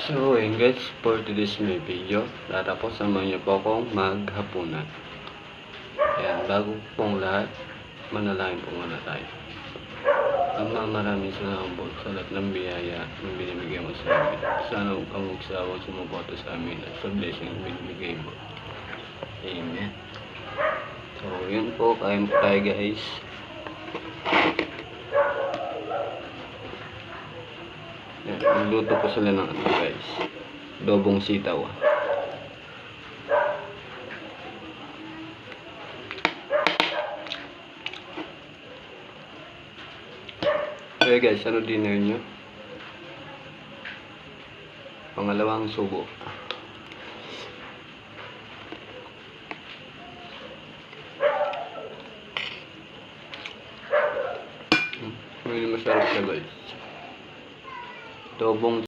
So ayun guys, for today's may video, tatapos naman niyo po akong maghapunan. Ayan, bago pong lahat, manalangin po muna tayo. Ama, maraming salamat po sa lahat ng biyaya na binibigay mo sa amin. Sana huwag kang magsawang sumuporta sa amin at sa blessing na binibigay mo. Amen. So yun po, kain po tayo guys. Yan, nagluto po sila ng ano guys, adobong sitaw. Okay guys, ano dinner nyo? Pangalawang subo. May masarap siya guys. Adobong